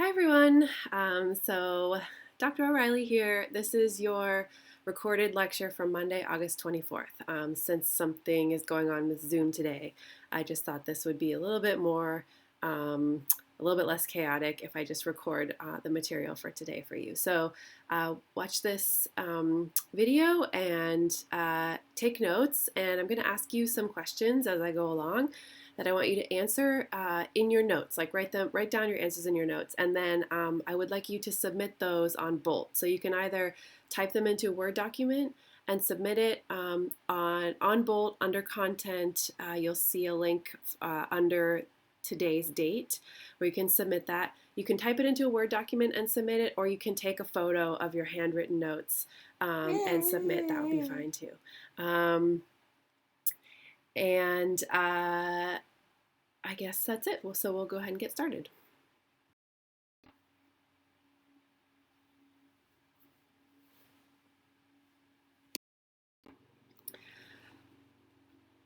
Hi everyone. Dr. O'Reilly here. This is your recorded lecture from Monday, August 24th. Since something is going on with Zoom today, I just thought this would be a little bit less chaotic if I just record the material for today for you. So watch this video and take notes, and I'm going to ask you some questions as I go along that I want you to answer in your notes. Like write down your answers in your notes, and then I would like you to submit those on Bolt. So you can either type them into a Word document and submit it on Bolt under Content. You'll see a link under today's date where you can submit that. You can type it into a Word document and submit it, or you can take a photo of your handwritten notes and submit. That would be fine too. And I guess that's it. So we'll go ahead and get started.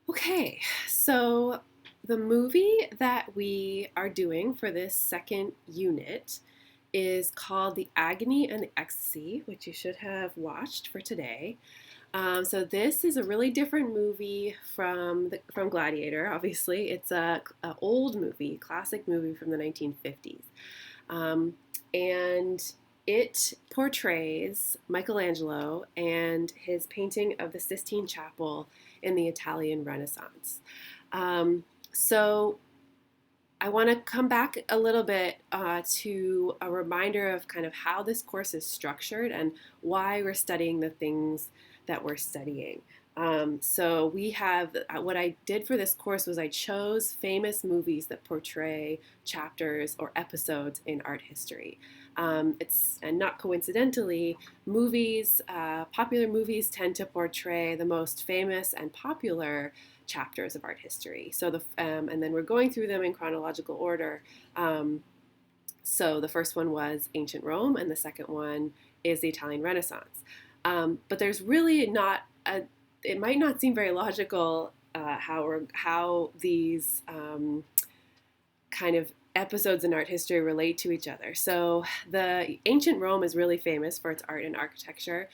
Okay, so the movie that we are doing for this second unit is called The Agony and the Ecstasy, which you should have watched for today. So this is a really different movie from Gladiator. Obviously, it's a old movie, classic movie from the 1950s, and it portrays Michelangelo and his painting of the Sistine Chapel in the Italian Renaissance. So I want to come back a little bit to a reminder of kind of how this course is structured and why we're studying the things that we're studying. So we have, what I did for this course was I chose famous movies that portray chapters or episodes in art history. And not coincidentally, popular movies tend to portray the most famous and popular chapters of art history. And then we're going through them in chronological order. So the first one was ancient Rome, and the second one is the Italian Renaissance. But there's really it might not seem very logical how these kind of episodes in art history relate to each other. So the ancient Rome is really famous for its art and architecture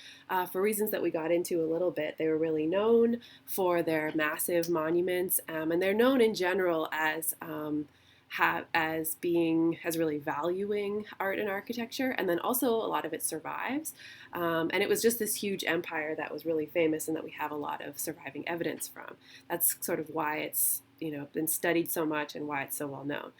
for reasons that we got into a little bit. They were really known for their massive monuments, and they're known in general as really valuing art and architecture, and then also a lot of it survives. And it was just this huge empire that was really famous and that we have a lot of surviving evidence from. That's sort of why it's been studied so much and why it's so well known.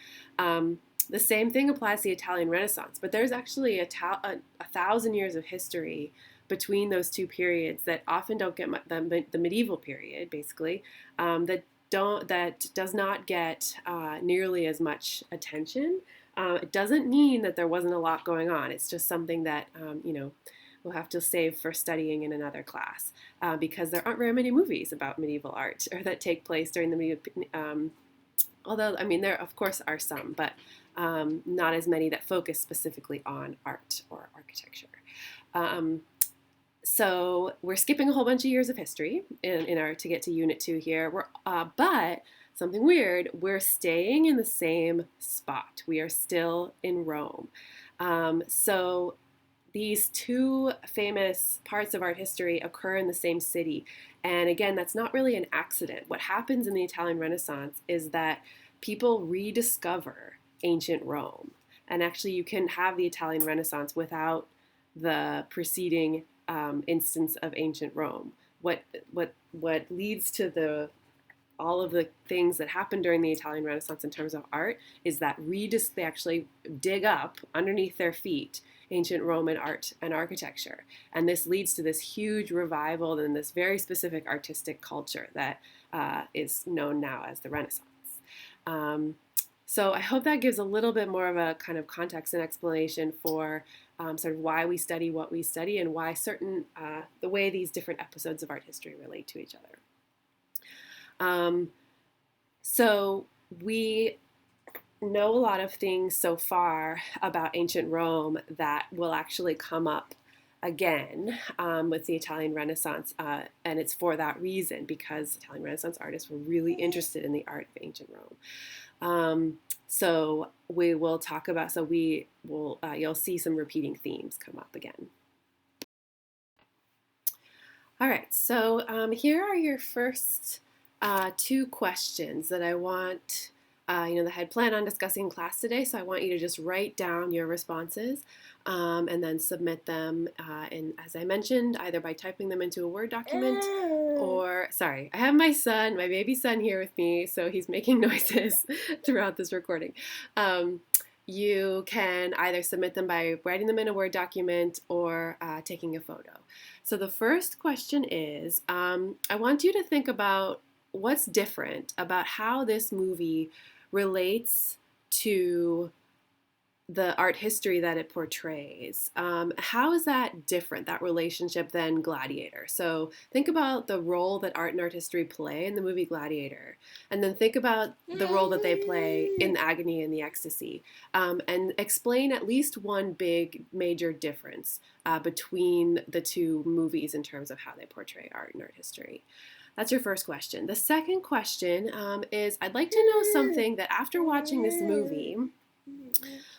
The same thing applies to the Italian Renaissance, but there's actually a 1,000 years of history between those two periods that often don't get the medieval period, basically, that does not get nearly as much attention. It doesn't mean that there wasn't a lot going on. It's just something that we'll have to save for studying in another class because there aren't very many movies about medieval art or that take place during the medieval. Although, I mean, there of course are some, but not as many that focus specifically on art or architecture. So we're skipping a whole bunch of years of history to get to Unit 2 here. But something weird, we're staying in the same spot. We are still in Rome. So these two famous parts of art history occur in the same city. And again, that's not really an accident. What happens in the Italian Renaissance is that people rediscover ancient Rome. And actually, you can have the Italian Renaissance without the preceding instance of ancient Rome. What leads to all of the things that happened during the Italian Renaissance in terms of art is that they actually dig up underneath their feet ancient Roman art and architecture. And this leads to this huge revival and this very specific artistic culture that is known now as the Renaissance. So I hope that gives a little bit more of a kind of context and explanation for sort of why we study what we study and why the way these different episodes of art history relate to each other. So we know a lot of things so far about ancient Rome that will actually come up again with the Italian Renaissance, and it's for that reason, because Italian Renaissance artists were really interested in the art of ancient Rome. So we will talk about, so we will, you'll see some repeating themes come up again. All right, so here are your first two questions that I want, that I had planned on discussing in class today. So I want you to just write down your responses and then submit them as I mentioned, either by typing them into a Word document or, sorry, I have my baby son here with me, so he's making noises throughout this recording. You can either submit them by writing them in a Word document or taking a photo. So the first question is, I want you to think about what's different about how this movie relates to the art history that it portrays. How is that different, that relationship, than Gladiator? So think about the role that art and art history play in the movie Gladiator, and then think about the role that they play in the Agony and the Ecstasy, and explain at least one big major difference between the two movies in terms of how they portray art and art history. That's your first question. The second question is, I'd like to know something that after watching this movie,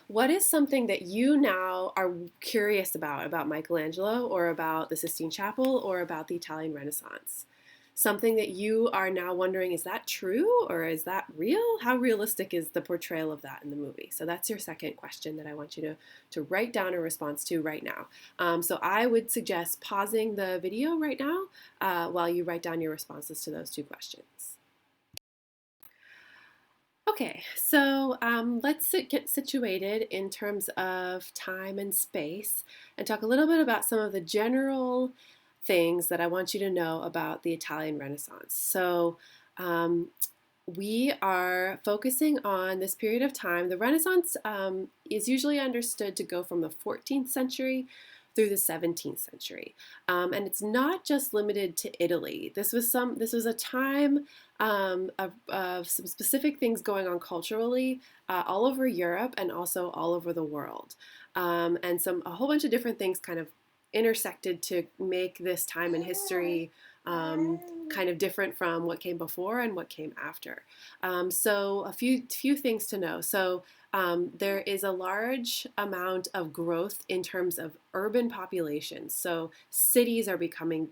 what is something that you now are curious about Michelangelo or about the Sistine Chapel or about the Italian Renaissance? Something that you are now wondering, is that true or is that real? How realistic is the portrayal of that in the movie? So that's your second question that I want you to write down a response to right now. So I would suggest pausing the video right now while you write down your responses to those two questions. Okay, so let's get situated in terms of time and space and talk a little bit about some of the general things that I want you to know about the Italian Renaissance. So we are focusing on this period of time. The Renaissance is usually understood to go from the 14th century through the 17th century, and it's not just limited to Italy. This was a time of some specific things going on culturally all over Europe and also all over the world, and a whole bunch of different things kind of intersected to make this time in history kind of different from what came before and what came after. So a few things to know. So there is a large amount of growth in terms of urban populations. So cities are becoming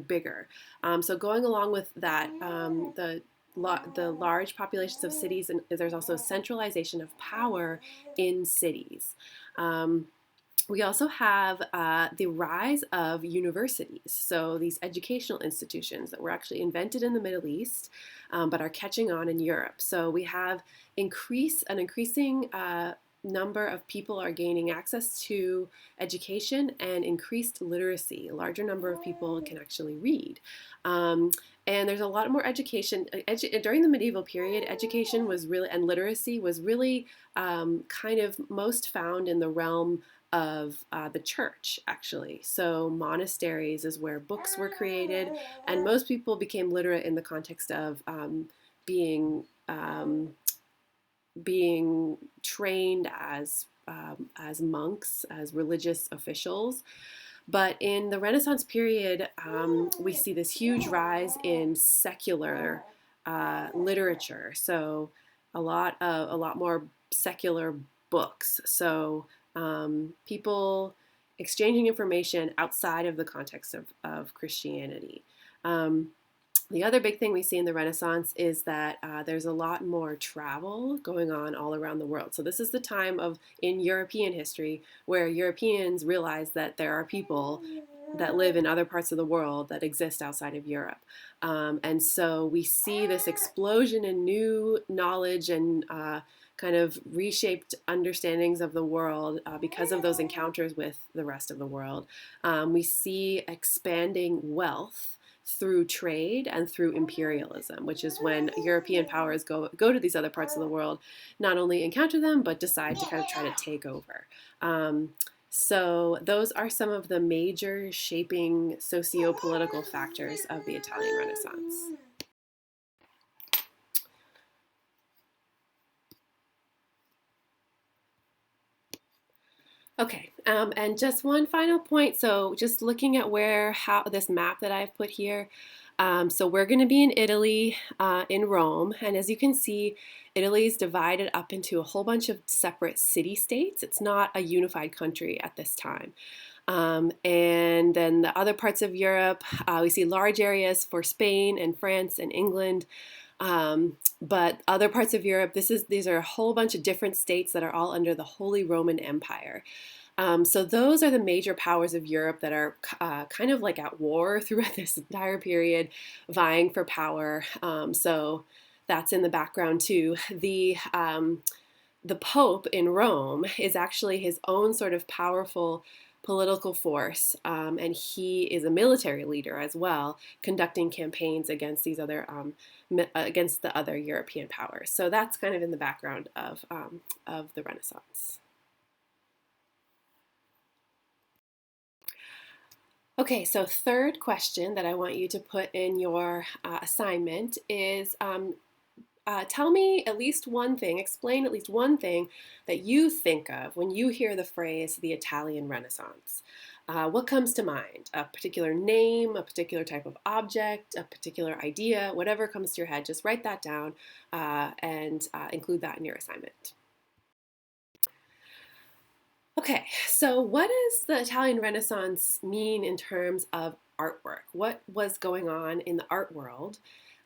bigger. So going along with that, the large populations of cities, and there's also centralization of power in cities. We also have the rise of universities, so these educational institutions that were actually invented in the Middle East, but are catching on in Europe. So we have an increasing number of people are gaining access to education and increased literacy. A larger number of people can actually read. And there's a lot more education. During the medieval period, education was really, and literacy was really kind of most found in the realm of the church, actually. So monasteries is where books were created, and most people became literate in the context of being trained as monks, as religious officials. But in the Renaissance period, we see this huge rise in secular literature. So a lot more secular books. So people exchanging information outside of the context of Christianity. The other big thing we see in the Renaissance is that there's a lot more travel going on all around the world. So this is the time in European history where Europeans realize that there are people that live in other parts of the world that exist outside of Europe. And so we see this explosion in new knowledge and kind of reshaped understandings of the world because of those encounters with the rest of the world. We see expanding wealth through trade and through imperialism, which is when European powers go to these other parts of the world, not only encounter them, but decide to kind of try to take over. So those are some of the major shaping socio-political factors of the Italian Renaissance. Okay, and just one final point. So just looking at how this map that I've put here, So we're going to be in Italy, in Rome, and as you can see, Italy is divided up into a whole bunch of separate city-states. It's not a unified country at this time. And then the other parts of Europe, we see large areas for Spain and France and England. But other parts of Europe, these are a whole bunch of different states that are all under the Holy Roman Empire. So those are the major powers of Europe that are kind of like at war throughout this entire period, vying for power. So that's in the background too. The Pope in Rome is actually his own sort of powerful political force, and he is a military leader as well, conducting campaigns against these other against the other European powers. So that's kind of in the background of the Renaissance. Okay, so third question that I want you to put in your assignment is tell me at least one thing, explain at least one thing that you think of when you hear the phrase the Italian Renaissance. What comes to mind? A particular name, a particular type of object, a particular idea, whatever comes to your head, just write that down and include that in your assignment. Okay, so what does the Italian Renaissance mean in terms of artwork? What was going on in the art world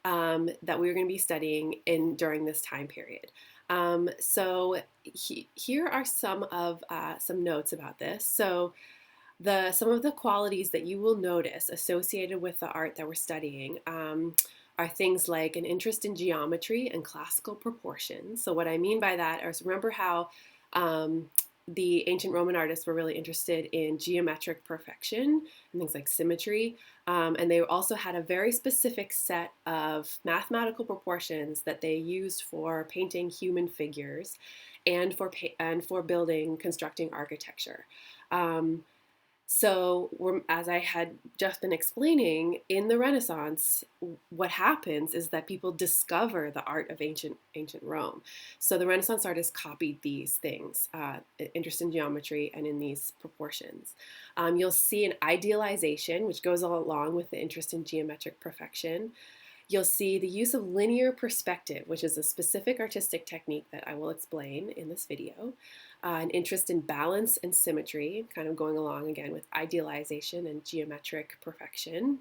that we were going to be studying during this time period? Here are some notes about this. So some of the qualities that you will notice associated with the art that we're studying are things like an interest in geometry and classical proportions. So what I mean by that is, remember how the ancient Roman artists were really interested in geometric perfection and things like symmetry. And they also had a very specific set of mathematical proportions that they used for painting human figures and for constructing architecture. So as I had just been explaining, in the Renaissance, what happens is that people discover the art of ancient Rome. So the Renaissance artists copied these things, interest in geometry and in these proportions. You'll see an idealization, which goes along with the interest in geometric perfection. You'll see the use of linear perspective, which is a specific artistic technique that I will explain in this video. An interest in balance and symmetry, kind of going along again with idealization and geometric perfection.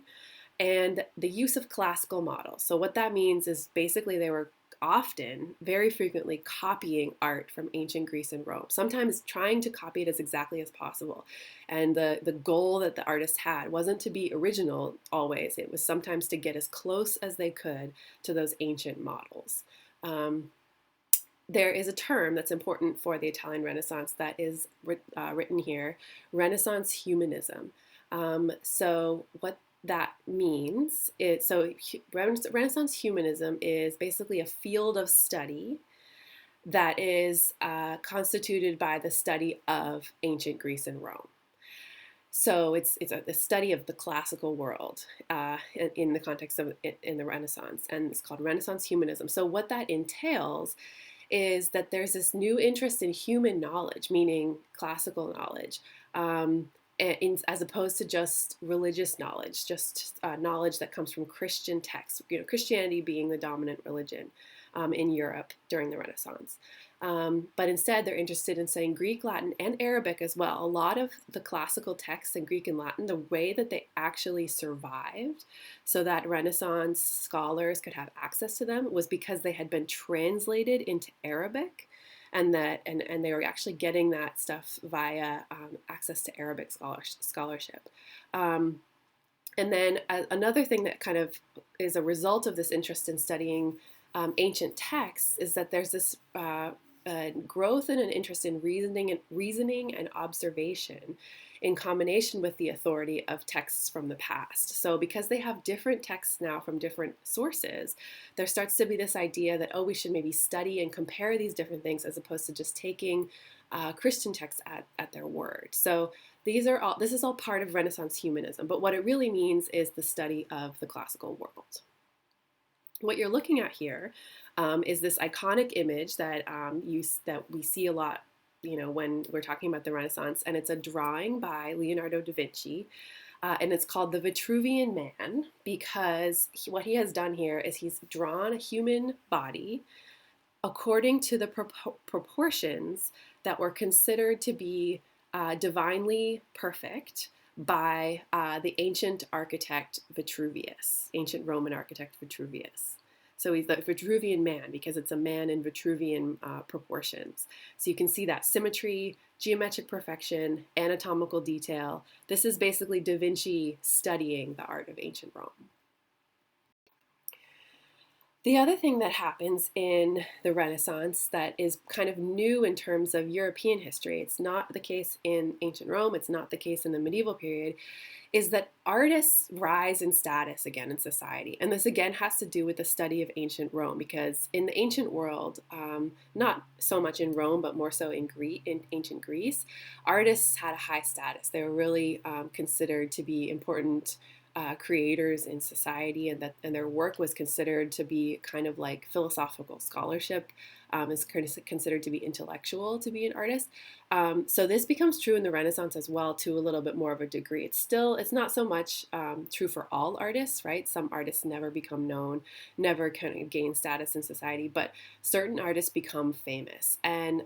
And the use of classical models. So what that means is basically they were often, very frequently, copying art from ancient Greece and Rome, sometimes trying to copy it as exactly as possible. And the goal that the artists had wasn't to be original always. It was sometimes to get as close as they could to those ancient models. There is a term that's important for the Italian Renaissance that is written here, Renaissance humanism. So what that means is, Renaissance humanism is basically a field of study that is constituted by the study of ancient Greece and Rome. So it's a study of the classical world in the context of in the Renaissance, and it's called Renaissance humanism. So what that entails is that there's this new interest in human knowledge, meaning classical knowledge, as opposed to just religious knowledge, just knowledge that comes from Christian texts, Christianity being the dominant religion in Europe during the Renaissance. But instead, they're interested in studying Greek, Latin, and Arabic as well. A lot of the classical texts in Greek and Latin, the way that they actually survived so that Renaissance scholars could have access to them was because they had been translated into Arabic, and they were actually getting that stuff via access to Arabic scholarship. And then another thing that kind of is a result of this interest in studying ancient texts is that there's this growth and an interest in reasoning and observation in combination with the authority of texts from the past. So because they have different texts now from different sources, there starts to be this idea that, we should maybe study and compare these different things as opposed to just taking Christian texts at their word. So this is all part of Renaissance humanism, but what it really means is the study of the classical world. What you're looking at here is this iconic image that we see a lot, when we're talking about the Renaissance, and it's a drawing by Leonardo da Vinci and it's called The Vitruvian Man because what he has done here is he's drawn a human body according to the proportions that were considered to be divinely perfect by the ancient architect Vitruvius, ancient Roman architect Vitruvius. So he's the Vitruvian man because it's a man in Vitruvian proportions. So you can see that symmetry, geometric perfection, anatomical detail. This is basically Da Vinci studying the art of ancient Rome. The other thing that happens in the Renaissance that is kind of new in terms of European history, it's not the case in ancient Rome, it's not the case in the medieval period, is that artists rise in status again in society. And this again has to do with the study of ancient Rome, because in the ancient world, not so much in Rome, but more so in ancient Greece, artists had a high status. They were really considered to be important creators in society, and their work was considered to be kind of like philosophical scholarship, is considered to be intellectual to be an artist. So this becomes true in the Renaissance as well, to a little bit more of a degree. It's not so much true for all artists, right? Some artists never become known, never kind of gain status in society, but certain artists become famous. And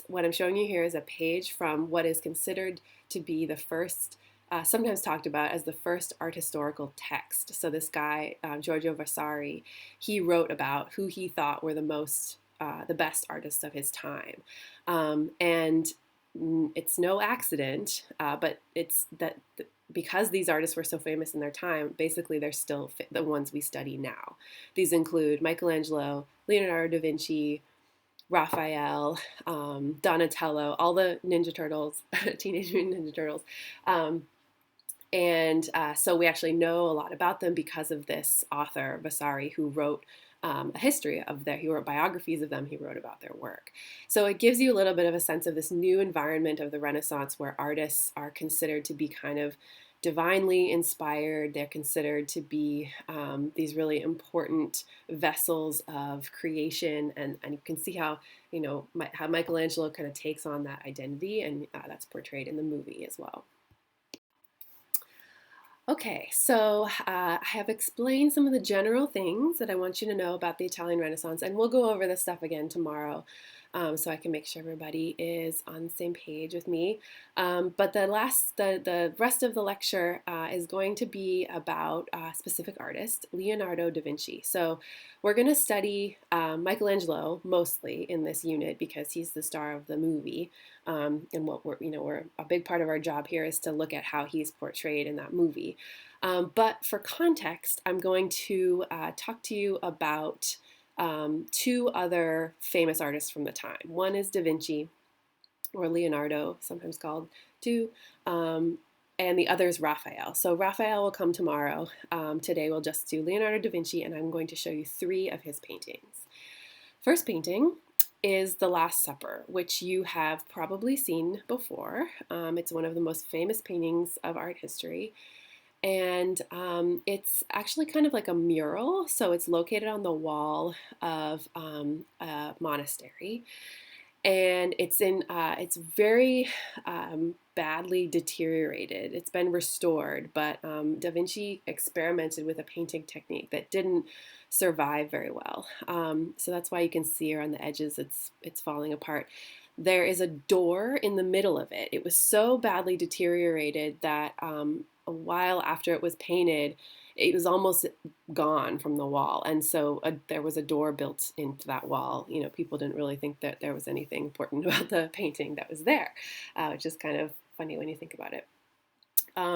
what I'm showing you here is a page from what is considered to be the first, sometimes talked about as the first art historical text. So this guy, Giorgio Vasari, he wrote about who he thought were the best artists of his time. And it's no accident, but it's that because these artists were so famous in their time, basically they're still the ones we study now. These include Michelangelo, Leonardo da Vinci, Raphael, Donatello, all the Ninja Turtles, Teenage Mutant Ninja Turtles. So we actually know a lot about them because of this author, Vasari, who wrote a history of he wrote biographies of them, he wrote about their work. So it gives you a little bit of a sense of this new environment of the Renaissance where artists are considered to be kind of divinely inspired. They're considered to be these really important vessels of creation, and you can see how how Michelangelo kind of takes on that identity, and that's portrayed in the movie as well. Okay, so I have explained some of the general things that I want you to know about the Italian Renaissance, and we'll go over this stuff again tomorrow, so I can make sure everybody is on the same page with me. But the rest of the lecture is going to be about a specific artist, Leonardo da Vinci. So we're going to study Michelangelo mostly in this unit because he's the star of the movie. And what we're a big part of our job here is to look at how he's portrayed in that movie. But for context, I'm going to talk to you about two other famous artists from the time. One is Da Vinci, or Leonardo, sometimes called too, and the other is Raphael. So Raphael will come tomorrow. Today we'll just do Leonardo da Vinci, and I'm going to show you three of his paintings. First painting is The Last Supper, which you have probably seen before. It's one of the most famous paintings of art history. And it's actually kind of like a mural. So it's located on the wall of a monastery. And it's very badly deteriorated. It's been restored, but Da Vinci experimented with a painting technique that didn't survive very well. So that's why you can see here on the edges it's falling apart. There is a door in the middle of it. It was so badly deteriorated that a while after it was painted, it was almost gone from the wall. And so there was a door built into that wall. People didn't really think that there was anything important about the painting that was there, which is kind of funny when you think about it.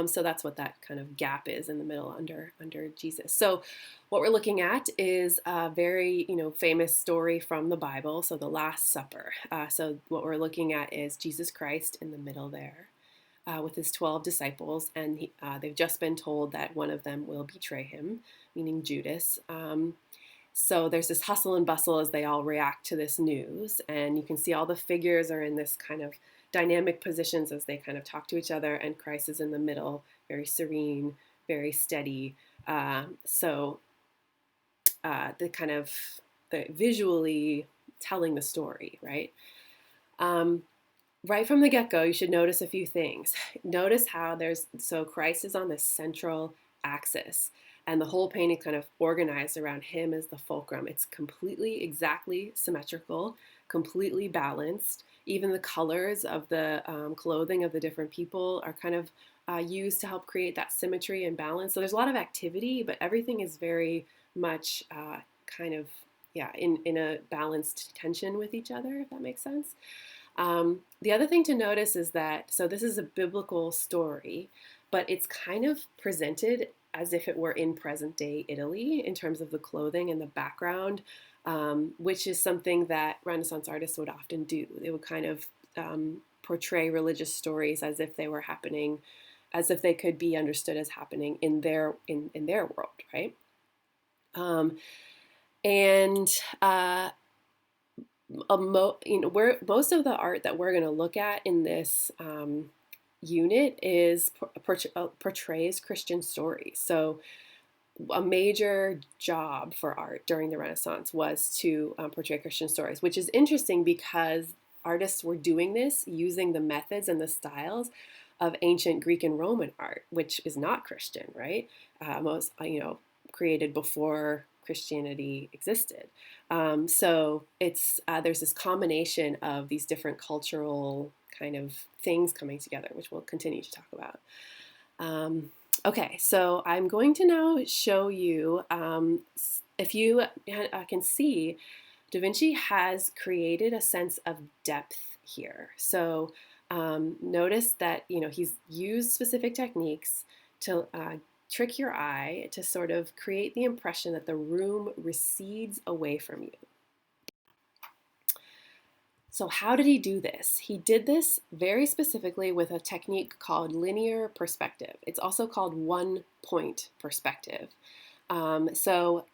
So that's what that kind of gap is in the middle under Jesus. So what we're looking at is a very famous story from the Bible. So the Last Supper. So what we're looking at is Jesus Christ in the middle there. With his 12 disciples, and they've just been told that one of them will betray him, meaning Judas. So there's this hustle and bustle as they all react to this news, and you can see all the figures are in this kind of dynamic positions as they kind of talk to each other, and Christ is in the middle, very serene, very steady. The visually telling the story, right? right from the get-go, you should notice a few things. Notice how so Christ is on this central axis, and the whole painting kind of organized around him as the fulcrum. It's completely exactly symmetrical, completely balanced. Even the colors of the clothing of the different people are kind of used to help create that symmetry and balance. So there's a lot of activity, but everything is very much kind of, yeah, in a balanced tension with each other, if that makes sense. The other thing to notice is that, so this is a biblical story, but it's kind of presented as if it were in present day Italy in terms of the clothing and the background, which is something that Renaissance artists would often do. They would kind of portray religious stories as if they were happening, as if they could be understood as happening in their world, right? Um, and most of the art that we're going to look at in this unit is portrays Christian stories. So a major job for art during the Renaissance was to portray Christian stories, which is interesting because artists were doing this using the methods and the styles of ancient Greek and Roman art, which is not Christian, right? Most, created before Christianity existed. So it's there's this combination of these different cultural kind of things coming together, which we'll continue to talk about. Okay, so I'm going to now show you, if you can see, Da Vinci has created a sense of depth here. So notice that he's used specific techniques to trick your eye to sort of create the impression that the room recedes away from you. So how did he do this? He did this very specifically with a technique called linear perspective. It's also called one-point perspective. So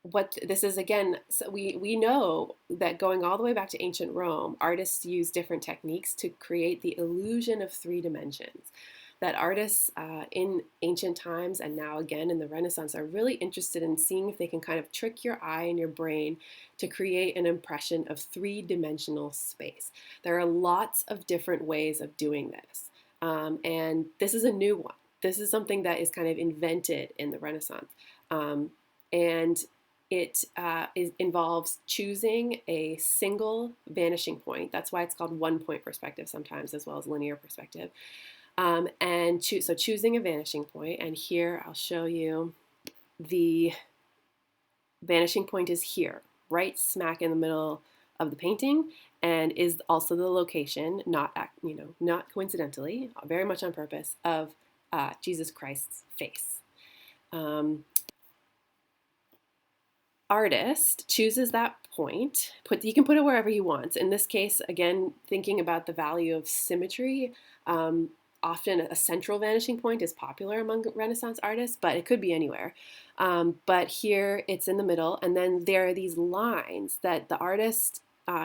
what this is, again, so we know that going all the way back to ancient Rome, artists used different techniques to create the illusion of three dimensions. That artists in ancient times and now again in the Renaissance are really interested in seeing if they can kind of trick your eye and your brain to create an impression of three-dimensional space. There are lots of different ways of doing this, and this is a new one. This is something that is kind of invented in the Renaissance, and it involves choosing a single vanishing point. That's why it's called one-point perspective sometimes, as well as linear perspective. So choosing a vanishing point, and here I'll show you the vanishing point is here, right smack in the middle of the painting, and is also the location, not coincidentally, very much on purpose, of Jesus Christ's face. Artist chooses that point. He can put it wherever he wants. In this case, again, thinking about the value of symmetry, often a central vanishing point is popular among Renaissance artists, but it could be anywhere. But here it's in the middle, and then there are these lines that the artist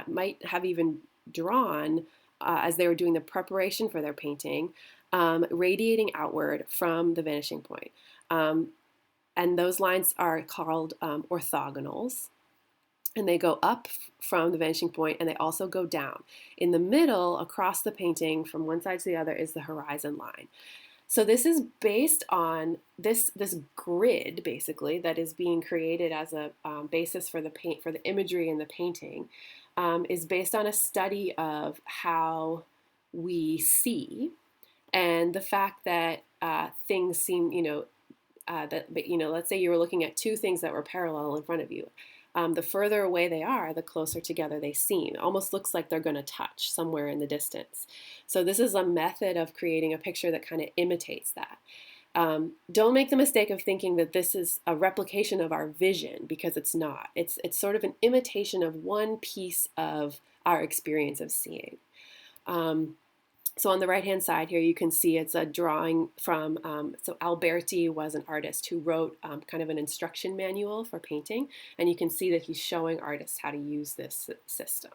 might have even drawn as they were doing the preparation for their painting, radiating outward from the vanishing point. And those lines are called orthogonals. And they go up from the vanishing point, and they also go down. In the middle, across the painting, from one side to the other, is the horizon line. So this is based on this grid, basically, that is being created as a basis for the imagery in the painting, is based on a study of how we see, and the fact that things seem, let's say you were looking at two things that were parallel in front of you. The further away they are, the closer together they seem. It almost looks like they're going to touch somewhere in the distance. So this is a method of creating a picture that kind of imitates that. Don't make the mistake of thinking that this is a replication of our vision, because it's not. It's sort of an imitation of one piece of our experience of seeing. So on the right-hand side here, you can see it's a drawing from, so Alberti was an artist who wrote kind of an instruction manual for painting, and you can see that he's showing artists how to use this system.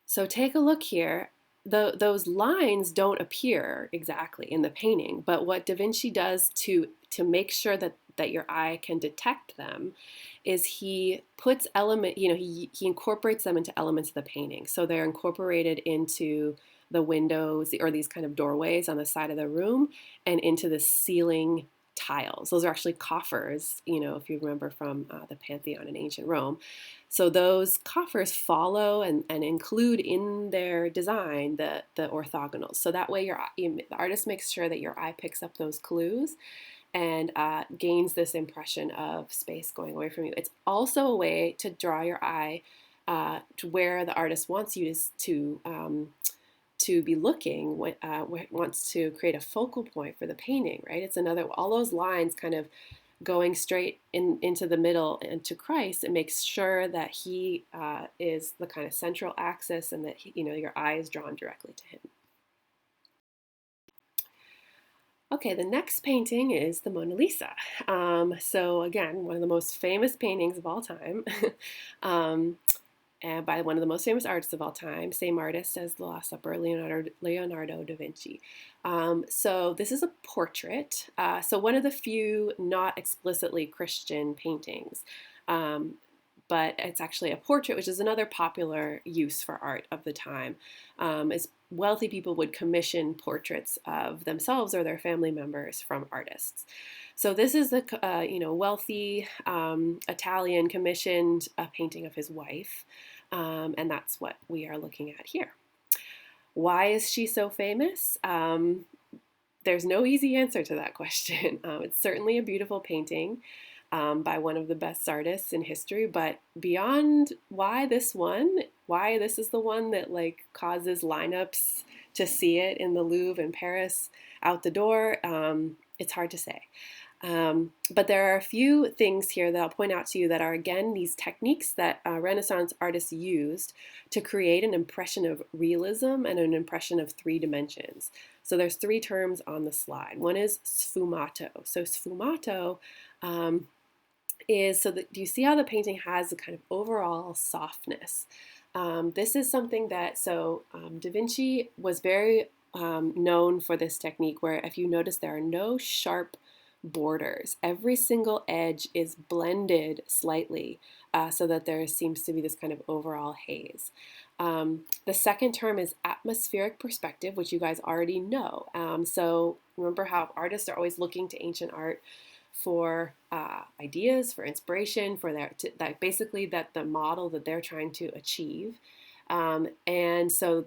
So take a look here. Those lines don't appear exactly in the painting, but what Da Vinci does to make sure that that your eye can detect them is he puts he incorporates them into elements of the painting. So they're incorporated into the windows or these kind of doorways on the side of the room and into the ceiling tiles. Those are actually coffers, if you remember from the Pantheon in ancient Rome. So those coffers follow and include in their design the orthogonals. So that way the artist makes sure that your eye picks up those clues and gains this impression of space going away from you. It's also a way to draw your eye to where the artist wants you to be looking, wants to create a focal point for the painting, right? It's all those lines kind of going straight into the middle and to Christ. It makes sure that he is the kind of central axis and that your eye is drawn directly to him. Okay, the next painting is the Mona Lisa. So again, one of the most famous paintings of all time. And by one of the most famous artists of all time, same artist as The Last Supper, Leonardo da Vinci. So this is a portrait. So one of the few not explicitly Christian paintings. But it's actually a portrait, which is another popular use for art of the time. As wealthy people would commission portraits of themselves or their family members from artists. So this is a wealthy Italian commissioned a painting of his wife, and that's what we are looking at here. Why is she so famous? There's no easy answer to that question. It's certainly a beautiful painting by one of the best artists in history, but beyond why this is the one that causes lineups to see it in the Louvre in Paris out the door, it's hard to say. But there are a few things here that I'll point out to you that are, again, these techniques that Renaissance artists used to create an impression of realism and an impression of 3 dimensions. So there's 3 terms on the slide. One is sfumato. So sfumato do you see how the painting has a kind of overall softness? This is something that, Da Vinci was very known for this technique where, if you notice, there are no sharp borders. Every single edge is blended slightly so that there seems to be this kind of overall haze. The second term is atmospheric perspective, which you guys already know. So remember how artists are always looking to ancient art for ideas, for inspiration, for that the model that they're trying to achieve. And so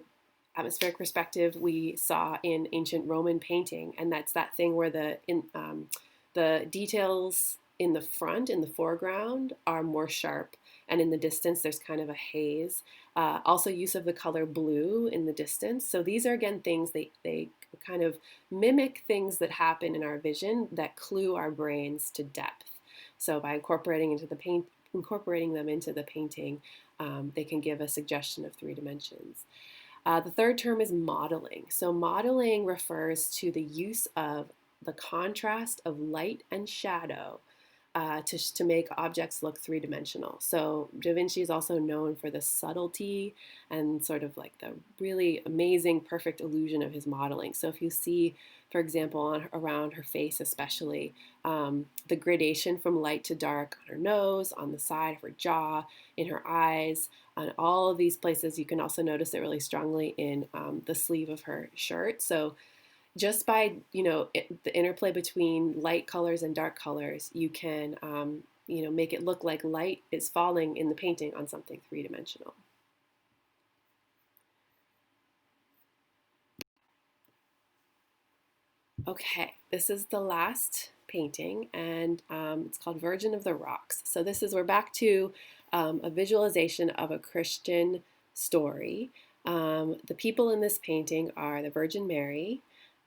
atmospheric perspective we saw in ancient Roman painting, and that's that thing where the details in the front, in the foreground, are more sharp, and in the distance there's kind of a haze. Also use of the color blue in the distance. So these are, again, things they kind of mimic things that happen in our vision that clue our brains to depth. So by incorporating them into the painting, they can give a suggestion of 3 dimensions. The third term is modeling. So modeling refers to the use of the contrast of light and shadow to make objects look 3-dimensional. So Da Vinci is also known for the subtlety and sort of the really amazing, perfect illusion of his modeling. So if you see, for example, around her face especially, the gradation from light to dark on her nose, on the side of her jaw, in her eyes, on all of these places, you can also notice it really strongly in the sleeve of her shirt. So just by the interplay between light colors and dark colors, you can make it look like light is falling in the painting on something 3-dimensional. Okay, this is the last painting, and it's called Virgin of the Rocks. So we're back to a visualization of a Christian story. The people in this painting are the Virgin Mary,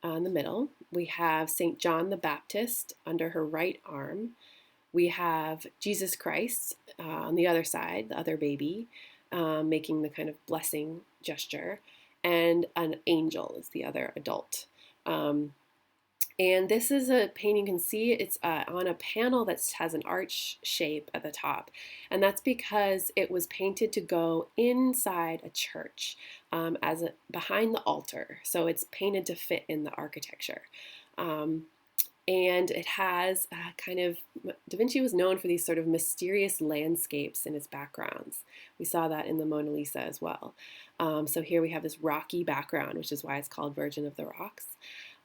in the middle. We have St. John the Baptist under her right arm. We have Jesus Christ on the other side, the other baby, making the kind of blessing gesture, and an angel is the other adult. And this is a painting, you can see it's on a panel that has an arch shape at the top. And that's because it was painted to go inside a church behind the altar. So it's painted to fit in the architecture. And it has Da Vinci was known for these sort of mysterious landscapes in his backgrounds. We saw that in the Mona Lisa as well. So here we have this rocky background, which is why it's called Virgin of the Rocks.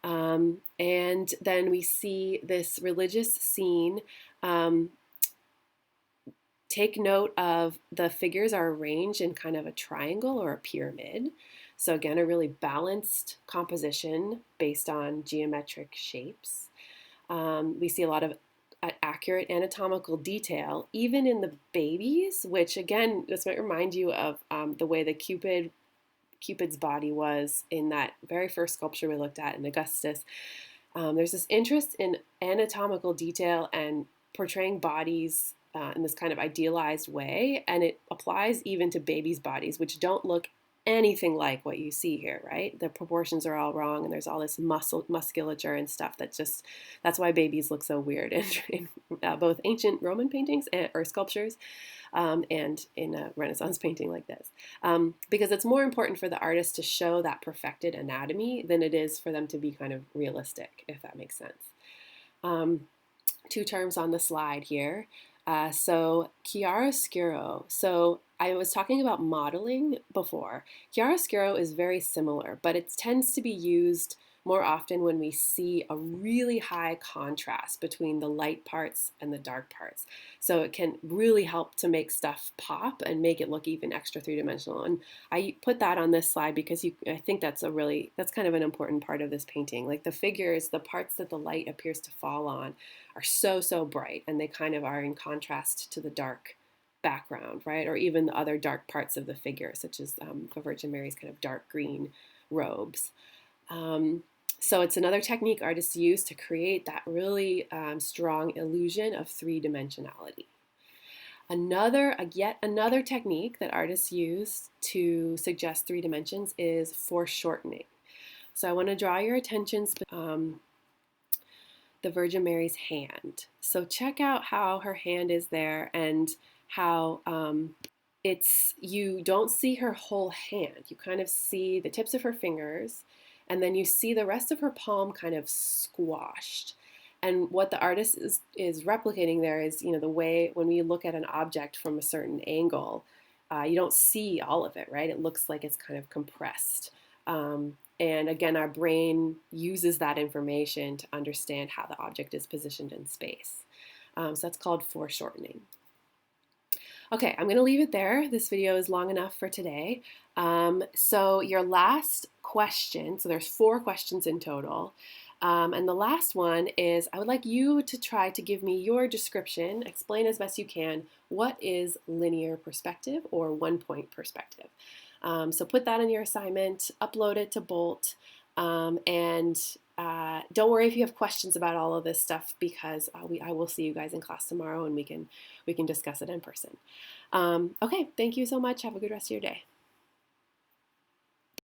And then we see this religious scene. Take note of the figures are arranged in kind of a triangle or a pyramid. So again, a really balanced composition based on geometric shapes. We see a lot of accurate anatomical detail, even in the babies, which again, this might remind you of the way the Cupid's body was in that very first sculpture we looked at in Augustus. There's this interest in anatomical detail and portraying bodies in this kind of idealized way, and it applies even to babies' bodies, which don't look anything like what you see here, right? The proportions are all wrong, and there's all this musculature and stuff that's why babies look so weird in both ancient Roman paintings or sculptures and in a Renaissance painting like this. Because it's more important for the artist to show that perfected anatomy than it is for them to be kind of realistic, if that makes sense. Two terms on the slide here. So chiaroscuro. So I was talking about modeling before. Chiaroscuro is very similar, but it tends to be used more often when we see a really high contrast between the light parts and the dark parts. So it can really help to make stuff pop and make it look even extra three-dimensional. And I put that on this slide because I think that's kind of an important part of this painting. Like the figures, the parts that the light appears to fall on are so bright, and they kind of are in contrast to the dark background, right? Or even the other dark parts of the figure, such as the Virgin Mary's kind of dark green robes. So it's another technique artists use to create that really strong illusion of three-dimensionality. Yet another technique that artists use to suggest three dimensions is foreshortening. So I want to draw your attention to the Virgin Mary's hand. So check out how her hand is there and how you don't see her whole hand. You kind of see the tips of her fingers, and then you see the rest of her palm kind of squashed. And what the artist is replicating there is, the way when we look at an object from a certain angle, you don't see all of it, right? It looks like it's kind of compressed. And again, our brain uses that information to understand how the object is positioned in space. So that's called foreshortening. Okay, I'm going to leave it there. This video is long enough for today. So your last question, so there's 4 questions in total. And the last one is, I would like you to try to give me your description, explain as best you can, what is linear perspective or one-point perspective. So put that in your assignment, upload it to Bolt, and don't worry if you have questions about all of this stuff, because I will see you guys in class tomorrow, and we can discuss it in person. Okay, thank you so much. Have a good rest of your day.